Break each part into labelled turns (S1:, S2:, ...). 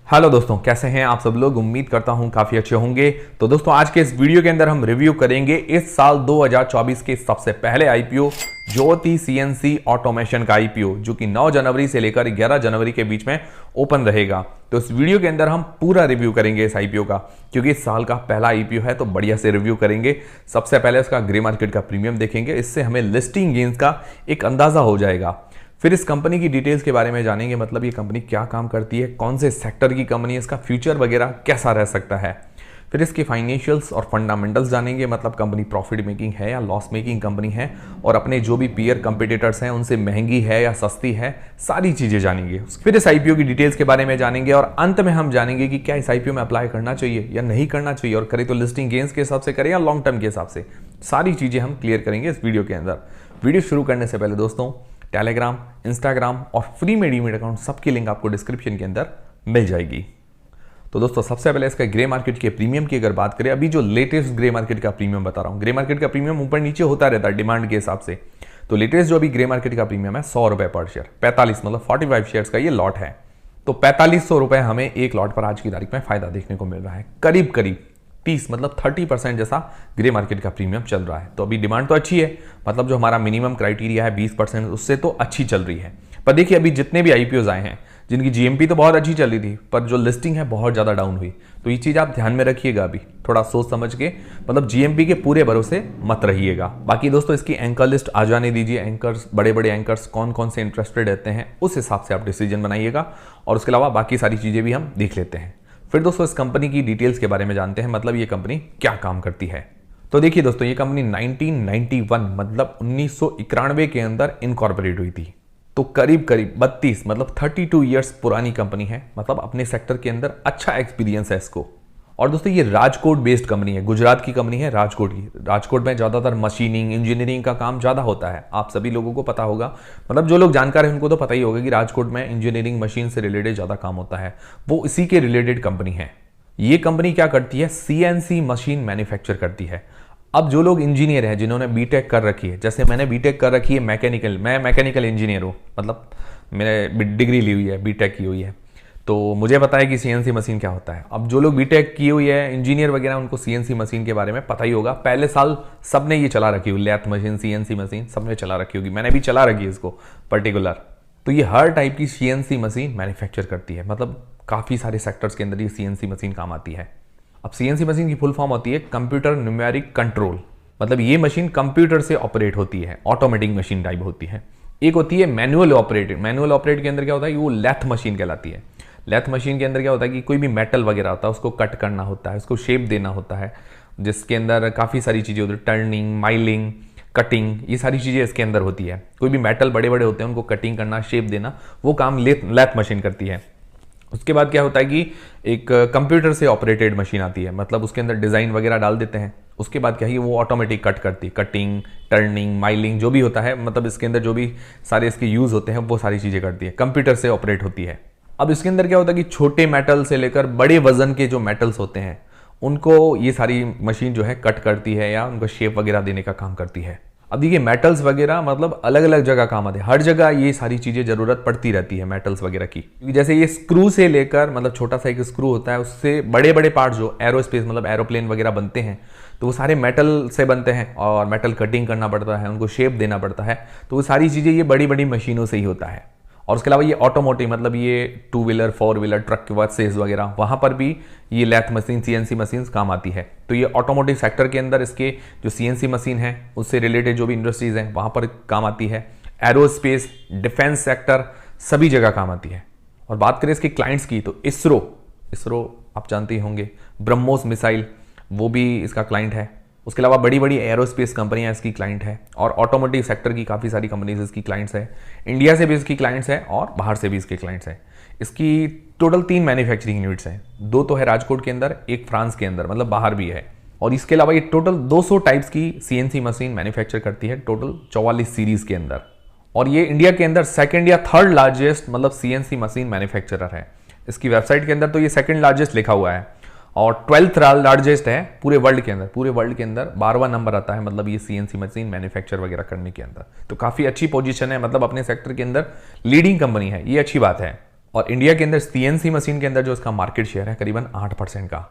S1: Hello दोस्तों, कैसे हैं आप सब लोग। उम्मीद करता हूं काफी अच्छे होंगे। तो दोस्तों आज के इस वीडियो के अंदर हम रिव्यू करेंगे इस साल 2024 के सबसे पहले आईपीओ ज्योति सीएनसी ऑटोमेशन का आईपीओ, जो कि 9 जनवरी से लेकर 11 जनवरी के बीच में ओपन रहेगा। तो इस वीडियो के अंदर हम पूरा रिव्यू करेंगे इस आईपीओ का, क्योंकि इस साल का पहला आईपीओ है तो बढ़िया से रिव्यू करेंगे। सबसे पहले इसका ग्रे मार्केट का प्रीमियम देखेंगे, इससे हमें लिस्टिंग गेन्स का एक अंदाजा हो जाएगा। फिर इस कंपनी की डिटेल्स के बारे में जानेंगे, मतलब ये कंपनी क्या काम करती है, कौन से सेक्टर की कंपनी है, इसका फ्यूचर वगैरह कैसा रह सकता है। फिर इसके फाइनेंशियल्स और फंडामेंटल्स जानेंगे, मतलब कंपनी प्रॉफिट मेकिंग है या लॉस मेकिंग कंपनी है, और अपने जो भी पीयर कंपटीटर्स हैं उनसे महंगी है या सस्ती है, सारी चीजें जानेंगे। फिर इस आईपीओ की डिटेल्स के बारे में जानेंगे और अंत में हम जानेंगे कि क्या इस आईपीओ में अप्लाई करना चाहिए या नहीं करना चाहिए, और करें तो लिस्टिंग गेन्स के हिसाब से करें या लॉन्ग टर्म के हिसाब से। सारी चीजें हम क्लियर करेंगे इस वीडियो के अंदर। वीडियो शुरू करने से पहले दोस्तों, टेलीग्राम, इंस्टाग्राम और फ्री में डीमेट अकाउंट सबकी लिंक आपको डिस्क्रिप्शन के अंदर मिल जाएगी। तो दोस्तों सबसे पहले इसका ग्रे मार्केट के प्रीमियम की अगर बात करें, अभी जो लेटेस्ट ग्रे मार्केट का प्रीमियम बता रहा हूं, ग्रे मार्केट का प्रीमियम ऊपर नीचे होता रहता है डिमांड के हिसाब से। तो लेटेस्ट जो अभी ग्रे मार्केट का प्रीमियम है 100 रुपए पर शेयर, 45 मतलब 45 शेयर्स का ये लॉट है। तो 4500 रुपए हमें एक लॉट पर आज की तारीख में फायदा देखने को मिल रहा है। करीब करीब 30 मतलब 30% जैसा ग्रे मार्केट का प्रीमियम चल रहा है। तो अभी डिमांड तो अच्छी है, मतलब जो हमारा मिनिमम क्राइटेरिया है 20%, उससे तो अच्छी चल रही है। पर देखिए अभी जितने भी आईपीओज आए हैं, जिनकी जीएमपी तो बहुत अच्छी चल रही थी, पर जो लिस्टिंग है बहुत ज्यादा डाउन हुई। तो ये चीज आप ध्यान में रखिएगा, अभी थोड़ा सोच समझ के, मतलब जीएमपी के पूरे भरोसे मत रहिएगा। बाकी दोस्तों इसकी एंकर लिस्ट आ जाने दीजिए, एंकर्स बड़े बड़े एंकर्स कौन कौन से इंटरेस्टेड रहते हैं, उस हिसाब से आप डिसीजन बनाइएगा। और उसके अलावा बाकी सारी चीजें भी हम देख लेते हैं। फिर दोस्तों इस कंपनी की डिटेल्स के बारे में जानते हैं, मतलब ये कंपनी क्या काम करती है। तो देखिए दोस्तों, ये कंपनी 1991 मतलब 1991 के अंदर इनकॉर्पोरेट हुई थी। तो करीब करीब 32 मतलब 32 इयर्स पुरानी कंपनी है, मतलब अपने सेक्टर के अंदर अच्छा एक्सपीरियंस है इसको। और दोस्तों ये राजकोट बेस्ड कंपनी है, गुजरात की कंपनी है, राजकोट की। राजकोट में ज्यादातर मशीनिंग इंजीनियरिंग का काम ज्यादा होता है, आप सभी लोगों को पता होगा, मतलब जो लोग जानकार हैं उनको तो पता ही होगा कि राजकोट में इंजीनियरिंग मशीन से रिलेटेड ज्यादा काम होता है। वो इसी के रिलेटेड कंपनी है। ये कंपनी क्या करती है, सीएनसी मशीन मैन्युफैक्चर करती है। अब जो लोग इंजीनियर हैं, जिन्होंने बीटेक कर रखी है, जैसे मैंने बीटेक कर रखी है मैकेनिकल, मैं मैकेनिकल इंजीनियर हूँ, मतलब मैंने डिग्री ली हुई है, बीटेक की हुई है, तो मुझे पता है कि सीएनसी मशीन क्या होता है। अब जो लोग बीटेक की हुई है, इंजीनियर वगैरह, उनको सीएनसी मशीन के बारे में पता ही होगा। पहले साल सबने ये चला रखी होगी, लैथ मशीन, सीएनसी मशीन सबने चला रखी होगी, मैंने भी चला रखी है इसको पर्टिकुलर। तो ये हर टाइप की सीएनसी मशीन मैन्युफैक्चर करती है, मतलब काफी सारे सेक्टर्स के अंदर ये सीएनसी मशीन काम आती है। अब सीएनसी मशीन की फुल फॉर्म होती है कंप्यूटर न्यूमेरिक कंट्रोल, मतलब ये मशीन कंप्यूटर से ऑपरेट होती है, ऑटोमेटिक मशीन टाइप होती है। एक होती है मैनुअल ऑपरेटेड, मैनुअल ऑपरेट के अंदर क्या होता है, वो लैथ मशीन कहलाती है। लैथ मशीन के अंदर क्या होता है कि कोई भी मेटल वगैरह होता है उसको कट करना होता है, उसको शेप देना होता है, जिसके अंदर काफ़ी सारी चीज़ें होती है, टर्निंग, माइलिंग, कटिंग, ये सारी चीज़ें इसके अंदर होती है। कोई भी मेटल बड़े बड़े होते हैं उनको कटिंग करना, शेप देना, वो काम लैथ मशीन करती है। उसके बाद क्या होता है कि एक कंप्यूटर से ऑपरेटेड मशीन आती है, मतलब उसके अंदर डिज़ाइन वगैरह डाल देते हैं। उसके बाद क्या है, वो ऑटोमेटिक कट करती है, कटिंग, टर्निंग, माइलिंग जो भी होता है, मतलब इसके अंदर जो भी सारे इसके यूज़ होते हैं वो सारी चीज़ें करती है, कंप्यूटर से ऑपरेट होती है। अब इसके अंदर क्या होता है कि छोटे मेटल से लेकर बड़े वजन के जो मेटल्स होते हैं उनको ये सारी मशीन जो है कट करती है या उनको शेप वगैरह देने का काम करती है। अब देखिए मेटल्स वगैरह मतलब अलग अलग जगह काम आते हैं, हर जगह ये सारी चीजें जरूरत पड़ती रहती है मेटल्स वगैरह की, क्योंकि जैसे ये स्क्रू से लेकर, मतलब छोटा सा एक स्क्रू होता है, उससे बड़े बड़े पार्ट जो एरोस्पेस मतलब एरोप्लेन वगैरह बनते हैं, तो वो सारे मेटल से बनते हैं और मेटल कटिंग करना पड़ता है, उनको शेप देना पड़ता है। तो वो सारी चीजें ये बड़ी बड़ी मशीनों से ही होता है। और उसके अलावा ये ऑटोमोटिव, मतलब ये 2 व्हीलर 4 व्हीलर ट्रक के बसेस वगैरह, वहां पर भी ये लैथ मशीन, सीएनसी मशीन काम आती है। तो ये ऑटोमोटिव सेक्टर के अंदर इसके जो सीएनसी मशीन है उससे रिलेटेड जो भी इंडस्ट्रीज हैं वहां पर काम आती है। एरोस्पेस, डिफेंस सेक्टर, सभी जगह काम आती है। और बात करें इसके क्लाइंट्स की, तो इसरो आप जानते ही होंगे, ब्रह्मोस मिसाइल वो भी इसका क्लाइंट है। उसके अलावा बड़ी बड़ी एरोस्पेस कंपनियां इसकी क्लाइंट है, और ऑटोमोटिव सेक्टर की काफ़ी सारी कंपनीज इसकी क्लाइंट्स है। इंडिया से भी इसकी क्लाइंट्स है और बाहर से भी इसके क्लाइंट्स हैं। इसकी टोटल 3 मैन्युफैक्चरिंग यूनिट्स हैं, 2 तो है राजकोट के अंदर, एक फ्रांस के अंदर, मतलब बाहर भी है। और इसके अलावा ये टोटल 200 टाइप्स की सीएनसी मशीन मैन्युफैक्चर करती है, टोटल 44 सीरीज के अंदर। और ये इंडिया के अंदर सेकेंड या थर्ड लार्जेस्ट मतलब सीएनसी मशीन मैन्युफैक्चरर है। इसकी वेबसाइट के अंदर तो ये सेकेंड लार्जेस्ट लिखा हुआ है, और 12th लार्जेस्ट है पूरे वर्ल्ड के अंदर। पूरे वर्ल्ड के अंदर 12वां नंबर आता है, मतलब ये सीएनसी मशीन मैन्युफैक्चर वगैरह करने के अंदर। तो काफी अच्छी पोजीशन है, मतलब अपने सेक्टर के अंदर लीडिंग कंपनी है, ये अच्छी बात है। और इंडिया के अंदर सीएनसी मशीन के अंदर जो इसका मार्केट शेयर है करीबन 8% का।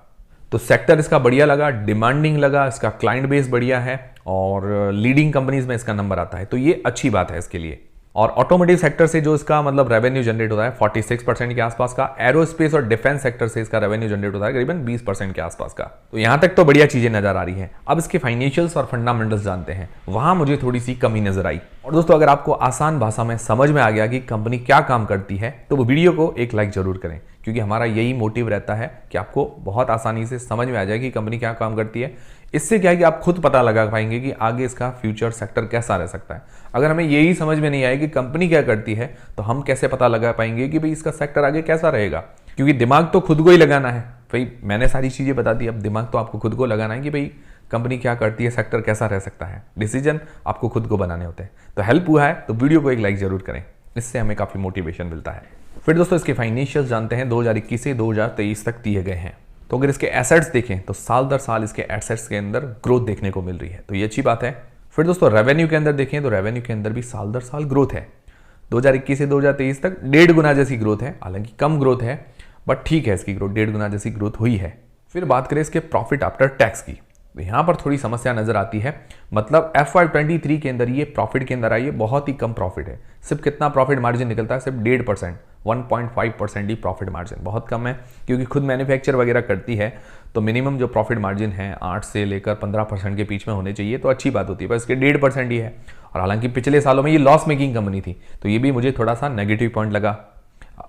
S1: तो सेक्टर इसका बढ़िया लगा, डिमांडिंग लगा, इसका क्लाइंट बेस बढ़िया है और लीडिंग कंपनीज में इसका नंबर आता है, तो ये अच्छी बात है इसके लिए। और ऑटोमोटिव सेक्टर से जो इसका मतलब रेवेन्यू जनरेट होता है 46% के आसपास का, एरोस्पेस और डिफेंस सेक्टर से इसका रेवेन्यू जनरेट होता है करीबन 20% के आसपास का। तो यहां तक तो बढ़िया चीजें नजर आ रही हैं। अब इसके फाइनेंशियल्स और फंडामेंटल्स जानते हैं, वहां मुझे थोड़ी सी कमी नजर आई। और दोस्तों अगर आपको आसान भाषा में समझ में आ गया कि कंपनी क्या काम करती है तो वो वीडियो को एक लाइक जरूर करें, क्योंकि हमारा यही मोटिव रहता है कि आपको बहुत आसानी से समझ में आ जाए कि कंपनी क्या काम करती है। इससे क्या है कि आप खुद पता लगा पाएंगे कि आगे इसका फ्यूचर सेक्टर कैसा रह सकता है। अगर हमें यही समझ में नहीं आए कि कंपनी क्या करती है तो हम कैसे पता लगा पाएंगे कि भाई इसका सेक्टर आगे कैसा रहेगा, क्योंकि दिमाग तो खुद को ही लगाना है। भाई मैंने सारी चीजें बता दी, अब दिमाग तो आपको खुद को लगाना है कि भाई कंपनी क्या करती है, सेक्टर कैसा रह सकता है। डिसीजन आपको खुद को बनाने होते हैं। तो हेल्प हुआ है तो वीडियो को एक लाइक जरूर करें, इससे हमें काफी मोटिवेशन मिलता है। फिर दोस्तों इसके फाइनेंशियल्स जानते हैं 2021 से 2023 तक दिए गए हैं। तो अगर इसके एसेट्स देखें तो साल दर साल इसके एसेट्स के अंदर ग्रोथ देखने को मिल रही है, तो ये अच्छी बात है। फिर दोस्तों रेवेन्यू के अंदर देखें तो रेवेन्यू के अंदर भी साल दर साल ग्रोथ है। 2021 से 2023 तक 1.5 गुना जैसी ग्रोथ है, हालांकि कम ग्रोथ है बट ठीक है, इसकी ग्रोथ 1.5 गुना जैसी ग्रोथ हुई है। फिर बात करें इसके प्रॉफिट आफ्टर टैक्स की, तो यहां पर थोड़ी समस्या नजर आती है। मतलब FY23 के अंदर ये प्रॉफिट के अंदर आई है, बहुत ही कम प्रॉफिट है। सिर्फ कितना प्रॉफिट मार्जिन निकलता है, सिर्फ 1.5%, 1.5% ही प्रॉफिट मार्जिन, बहुत कम है। क्योंकि खुद मैन्युफैक्चर वगैरह करती है तो मिनिमम जो प्रॉफिट मार्जिन है 8 से लेकर 15% के बीच में होने चाहिए, तो अच्छी बात होती है। बस इसके 1.5% ही है। और हालांकि पिछले सालों में ये लॉस मेकिंग कंपनी थी, तो ये भी मुझे थोड़ा सा नेगेटिव पॉइंट लगा।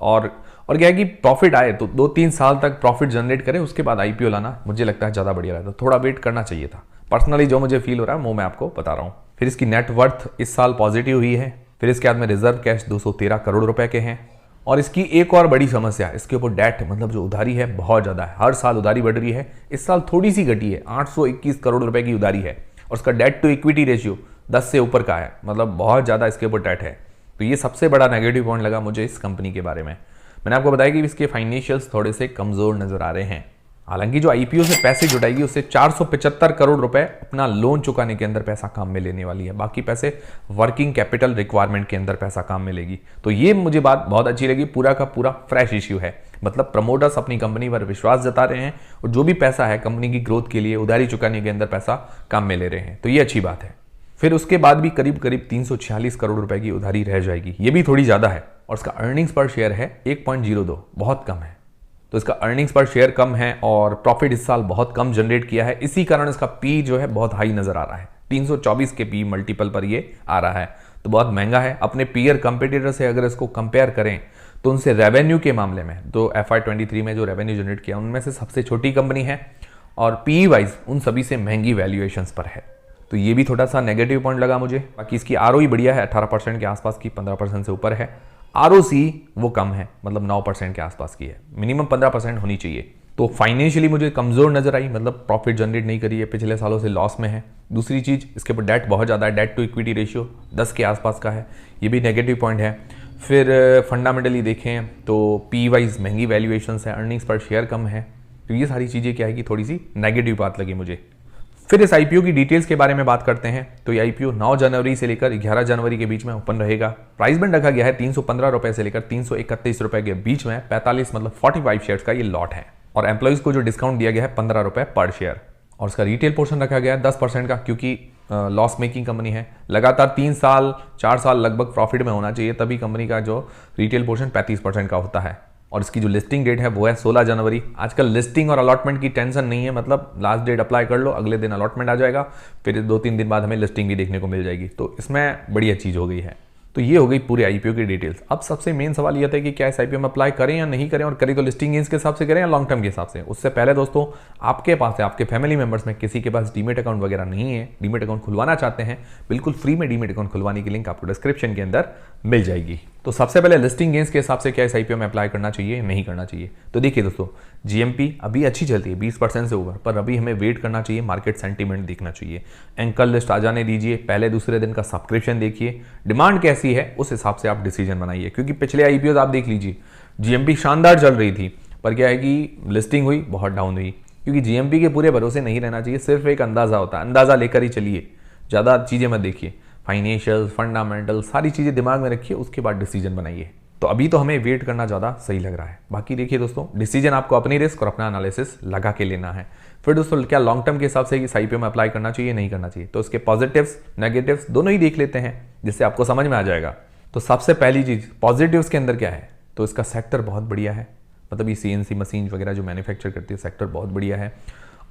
S1: और क्या है कि प्रॉफिट आए तो 2-3 साल तक प्रॉफिट जनरेट करे, उसके बाद आईपीओ लाना मुझे लगता है ज़्यादा बढ़िया रहता, थोड़ा वेट करना चाहिए था। पर्सनली जो मुझे फील हो रहा है वो मैं आपको बता रहा हूँ। फिर इसकी नेट वर्थ इस साल पॉजिटिव हुई है। फिर इसके बाद में रिजर्व कैश 213 करोड़ रुपए के हैं। और इसकी एक और बड़ी समस्या, इसके ऊपर डेट मतलब जो उधारी है बहुत ज़्यादा है, हर साल उधारी बढ़ रही है। इस साल थोड़ी सी घटी है, 821 करोड़ रुपए की उधारी है और उसका डेट टू इक्विटी रेशियो 10 से ऊपर का है, मतलब बहुत ज़्यादा इसके ऊपर डेट है। तो ये सबसे बड़ा नेगेटिव पॉइंट लगा मुझे इस कंपनी के बारे में। मैंने आपको बताया कि इसके फाइनेंशियल्स थोड़े से कमजोर नजर आ रहे हैं। हालांकि जो आईपीओ से पैसे जुटाएगी उससे 475 करोड़ रुपए अपना लोन चुकाने के अंदर पैसा काम में लेने वाली है, बाकी पैसे वर्किंग कैपिटल रिक्वायरमेंट के अंदर पैसा काम में लेगी। तो ये मुझे बात बहुत अच्छी लगी, पूरा का पूरा फ्रेश इश्यू है। मतलब प्रमोटर्स अपनी कंपनी पर विश्वास जता रहे हैं और जो भी पैसा है कंपनी की ग्रोथ के लिए उधारी चुकाने के अंदर पैसा काम में ले रहे हैं, तो ये अच्छी बात है। फिर उसके बाद भी करीब 346 करोड़ रुपए की उधारी रह जाएगी, ये भी थोड़ी ज्यादा है। और इसका अर्निंग्स पर शेयर है 1.02, बहुत कम है। तो इसका अर्निंग्स पर शेयर कम है और प्रॉफिट इस साल बहुत कम जनरेट किया है, इसी कारण इसका पी जो है बहुत हाई नजर आ रहा है। 324 के पी मल्टीपल पर ये आ रहा है, तो बहुत महंगा है। अपने पीयर कंपेटिटर से अगर इसको कंपेयर करें तो उनसे रेवेन्यू के मामले में, तो FY23 में जो रेवेन्यू जनरेट किया उनमें से सबसे छोटी कंपनी है और पी वाइज उन सभी से महंगी वैल्यूएशंस पर है। तो ये भी थोड़ा सा नेगेटिव पॉइंट लगा मुझे। बाकी इसकी आरओई बढ़िया है, 18% के आसपास की, 15% से ऊपर है। आरओसी वो कम है, मतलब 9% के आसपास की है, मिनिमम 15% होनी चाहिए। तो फाइनेंशियली मुझे कमजोर नजर आई, मतलब प्रॉफिट जनरेट नहीं करी है, पिछले सालों से लॉस में है। दूसरी चीज इसके ऊपर डेट बहुत ज़्यादा है, डेट टू इक्विटी रेशियो 10 के आसपास का है, ये भी नेगेटिव पॉइंट है। फिर फंडामेंटली देखें तो पी वाइज महंगी वैल्यूएशन है, अर्निंग्स पर शेयर कम है। तो ये सारी चीज़ें क्या है कि थोड़ी सी नेगेटिव बात लगी मुझे। फिर इस आईपीओ की डिटेल्स के बारे में बात करते हैं। तो ये आईपीओ 9 जनवरी से लेकर 11 जनवरी के बीच में ओपन रहेगा। प्राइस बैंड रखा गया है 315 रुपए से लेकर 331 रुपए के बीच में, 45 मतलब 45 शेयर्स का ये लॉट है। और एम्प्लॉइज को जो डिस्काउंट दिया गया है 15 रुपए पर शेयर। और उसका रिटेल पोर्शन रखा गया है 10% का, क्योंकि लॉस मेकिंग कंपनी है। लगातार 3-4 साल लगभग प्रॉफिट में होना चाहिए, तभी कंपनी का जो रिटेल पोर्शन 35% का होता है। और इसकी जो लिस्टिंग डेट है वो है 16 जनवरी। आजकल लिस्टिंग और अलॉटमेंट की टेंशन नहीं है, मतलब लास्ट डेट अप्लाई कर लो, अगले दिन अलॉटमेंट आ जाएगा, फिर 2-3 दिन बाद हमें लिस्टिंग भी देखने को मिल जाएगी। तो इसमें बढ़िया चीज़ हो गई है। तो ये हो गई पूरे आईपीओ की डिटेल्स। अब सबसे मेन सवाल ये था कि क्या इस आईपीओ में अप्लाई करें या नहीं करें, और करें तो लिस्टिंग गेन्स के हिसाब से करें या लॉन्ग टर्म के हिसाब से। उससे पहले दोस्तों आपके पास है, आपके फैमिली मेंबर्स में किसी के पास डीमेट अकाउंट वगैरह नहीं है, डीमेट अकाउंट खुलवाना चाहते हैं, बिल्कुल फ्री में डीमेट अकाउंट खुलवाने की लिंक आपको डिस्क्रिप्शन के अंदर मिल जाएगी। तो सबसे पहले लिस्टिंग गेन्स के हिसाब से क्या इस आईपीओ में अप्लाई करना चाहिए नहीं करना चाहिए। तो देखिए दोस्तों, जीएमपी अभी अच्छी चलती है 20% से ऊपर, पर अभी हमें वेट करना चाहिए, मार्केट सेंटीमेंट देखना चाहिए। एंकर लिस्ट आ जाने दीजिए, पहले दूसरे दिन का सब्सक्रिप्शन देखिए, डिमांड कैसी है उस हिसाब से आप डिसीजन बनाइए। क्योंकि पिछले आईपीओ आप देख लीजिए, जीएमपी शानदार चल रही थी, पर क्या है कि लिस्टिंग हुई बहुत डाउन हुई। क्योंकि जीएमपी के पूरे भरोसे नहीं रहना चाहिए, सिर्फ एक अंदाजा होता है, अंदाजा लेकर ही चलिए, ज़्यादा चीज़ें मत देखिए। फाइनेंशियल, फंडामेंटल सारी चीज़ें दिमाग में रखिए, उसके बाद डिसीजन बनाइए। तो अभी तो हमें वेट करना ज़्यादा सही लग रहा है। बाकी देखिए दोस्तों, डिसीजन आपको अपनी रिस्क और अपना एनालिसिस लगा के लेना है। फिर दोस्तों क्या लॉन्ग टर्म के हिसाब से इस आईपीओ में अप्लाई करना चाहिए नहीं करना चाहिए, तो इसके पॉजिटिव्स नेगेटिव्स दोनों ही देख लेते हैं, जिससे आपको समझ में आ जाएगा। तो सबसे पहली चीज़ पॉजिटिव्स के अंदर क्या है, तो इसका सेक्टर बहुत बढ़िया है। मतलब ये सीएनसी मशीन वगैरह जो मैन्युफैक्चर करती है सेक्टर बहुत बढ़िया है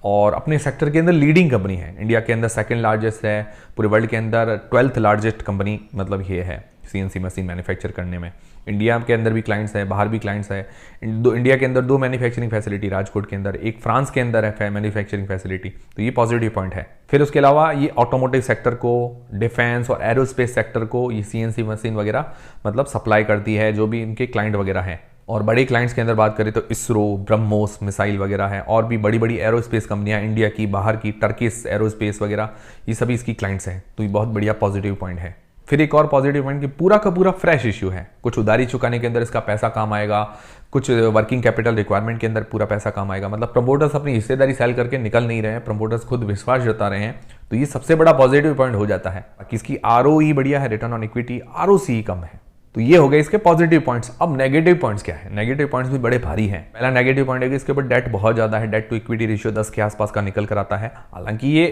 S1: और अपने सेक्टर के अंदर लीडिंग कंपनी है। इंडिया के अंदर सेकंड लार्जेस्ट है, पूरे वर्ल्ड के अंदर 12th लार्जेस्ट कंपनी मतलब ये है सीएनसी मशीन मैन्युफैक्चर करने में। इंडिया के अंदर भी क्लाइंट्स है, बाहर भी क्लाइंट्स है। इंडिया के अंदर 2 मैन्युफैक्चरिंग फैसिलिटी राजकोट के अंदर, एक फ्रांस के अंदर है मैन्युफैक्चरिंग फैसिलिटी, तो ये पॉजिटिव पॉइंट है। फिर उसके अलावा ये ऑटोमोटिव सेक्टर को, डिफेंस और एरोस्पेस सेक्टर को ये सीएनसी मशीन वगैरह मतलब सप्लाई करती है, जो भी इनके क्लाइंट वगैरह हैं। और बड़े क्लाइंट्स के अंदर बात करें तो इसरो, ब्रह्मोस मिसाइल वगैरह है, और भी बड़ी बड़ी एरोस्पेस कंपनियां इंडिया की, बाहर की, टर्किश एरोस्पेस वगैरह, ये सभी इसकी क्लाइंट्स हैं। तो ये बहुत बढ़िया पॉजिटिव पॉइंट है। फिर एक और पॉजिटिव पॉइंट कि पूरा का पूरा फ्रेश इश्यू है। कुछ उधारी चुकाने के अंदर इसका पैसा काम आएगा, कुछ वर्किंग कैपिटल रिक्वायरमेंट के अंदर पूरा पैसा काम आएगा। मतलब प्रमोटर्स अपनी हिस्सेदारी सेल करके निकल नहीं रहे हैं, प्रमोटर्स खुद विश्वास जता रहे हैं, तो ये सबसे बड़ा पॉजिटिव पॉइंट हो जाता है। बाकी इसकी आरओई बढ़िया है, रिटर्न ऑन इक्विटी, आरओसी कम है। तो ये हो गए इसके पॉजिटिव पॉइंट्स। अब नेगेटिव पॉइंट्स क्या है, नेगेटिव पॉइंट्स भी बड़े भारी हैं। पहला नेगेटिव पॉइंट है कि इसके ऊपर डेट बहुत ज्यादा है, डेट टू इक्विटी रेशियो 10 के आसपास का निकल कर आता है। हालांकि ये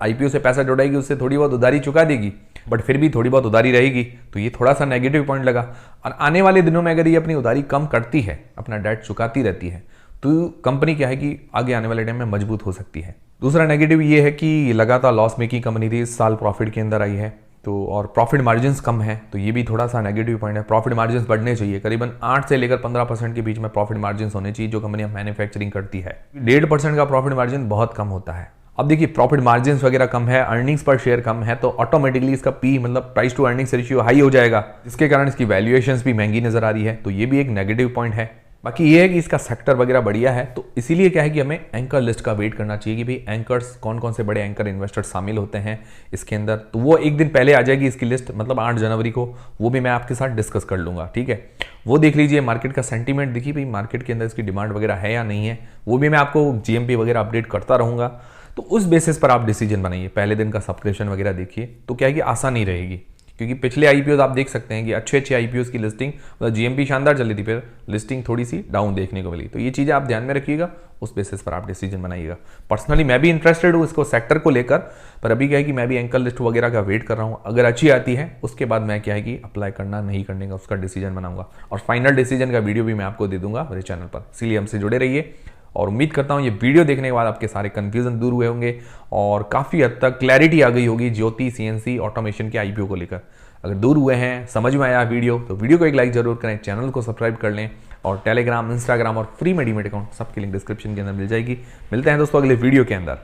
S1: आईपीओ से पैसा जुटाएगी, उससे थोड़ी बहुत उधारी चुका देगी, बट फिर भी थोड़ी बहुत उधारी रहेगी, तो ये थोड़ा सा नेगेटिव पॉइंट लगा। और आने वाले दिनों में अगर ये अपनी उधारी कम करती है, अपना डेट चुकाती रहती है, तो कंपनी क्या है कि आगे आने वाले टाइम में मजबूत हो सकती है। दूसरा नेगेटिव ये है कि लगातार लॉस मेकिंग कंपनी थी, इस साल प्रॉफिट के अंदर आई है, तो और प्रॉफिट मार्जिन्स कम है, तो ये भी थोड़ा सा नेगेटिव पॉइंट है। प्रॉफिट मार्जिन्स बढ़ने चाहिए, करीबन 8 से लेकर 15% के बीच में प्रॉफिट मार्जिन्स होने चाहिए जो कंपनियां मैन्युफैक्चरिंग करती है। 1.5% का प्रॉफिट मार्जिन बहुत कम होता है। अब देखिए प्रॉफिट मार्जिन्स वगैरह कम है, अर्निंग्स पर शेयर कम है, तो ऑटोमेटिकली इसका पी मतलब price to earnings ratio high हो जाएगा, जिसके कारण इसकी वैल्यूएशंस भी महंगी नजर आ रही है, तो ये भी एक नेगेटिव पॉइंट है। बाकी ये है कि इसका सेक्टर वगैरह बढ़िया है, तो इसीलिए क्या है कि हमें एंकर लिस्ट का वेट करना चाहिए कि भाई एंकर्स कौन कौन से बड़े एंकर इन्वेस्टर्स शामिल होते हैं इसके अंदर। तो वो एक दिन पहले आ जाएगी इसकी लिस्ट, मतलब 8 जनवरी को, वो भी मैं आपके साथ डिस्कस कर लूंगा, ठीक है। वो देख लीजिए, मार्केट का सेंटीमेंट देखिए भाई, मार्केट के अंदर इसकी डिमांड वगैरह है या नहीं है, वो भी मैं आपको जीएमपी वगैरह अपडेट करता रहूंगा। तो उस बेसिस पर आप डिसीजन बनाइए। पहले दिन का सब्सक्रिप्शन वगैरह देखिए, तो क्या है कि आसानी रहेगी, क्योंकि पिछले आईपीओ आप देख सकते हैं कि अच्छे आईपीओ की लिस्टिंग मतलब जीएमपी शानदार चली थी, फिर लिस्टिंग थोड़ी सी डाउन देखने को मिली। तो ये चीज़ें आप ध्यान में रखिएगा, उस बेसिस पर आप डिसीजन बनाइएगा। पर्सनली मैं भी इंटरेस्टेड हूँ इसको सेक्टर को लेकर, पर अभी क्या है कि मैं भी एंकर लिस्ट वगैरह का वेट कर रहा हूँ। अगर अच्छी आती है उसके बाद मैं क्या है कि अप्लाई करना नहीं करने का उसका डिसीजन बनाऊंगा, और फाइनल डिसीजन का वीडियो भी मैं आपको दे दूंगा मेरे चैनल पर। इसीलिए हमसे जुड़े रहिए, और उम्मीद करता हूं ये वीडियो देखने के बाद आपके सारे कंफ्यूजन दूर हुए होंगे और काफ़ी हद तक क्लैरिटी आ गई होगी ज्योति सीएनसी ऑटोमेशन के आईपीओ को लेकर। अगर दूर हुए हैं, समझ में आया वीडियो, तो वीडियो को एक लाइक जरूर करें, चैनल को सब्सक्राइब कर लें, और टेलीग्राम, इंस्टाग्राम और फ्री में डीमेट अकाउंट सबकी लिंक डिस्क्रिप्शन के अंदर मिल जाएगी। मिलते हैं दोस्तों अगले वीडियो के अंदर।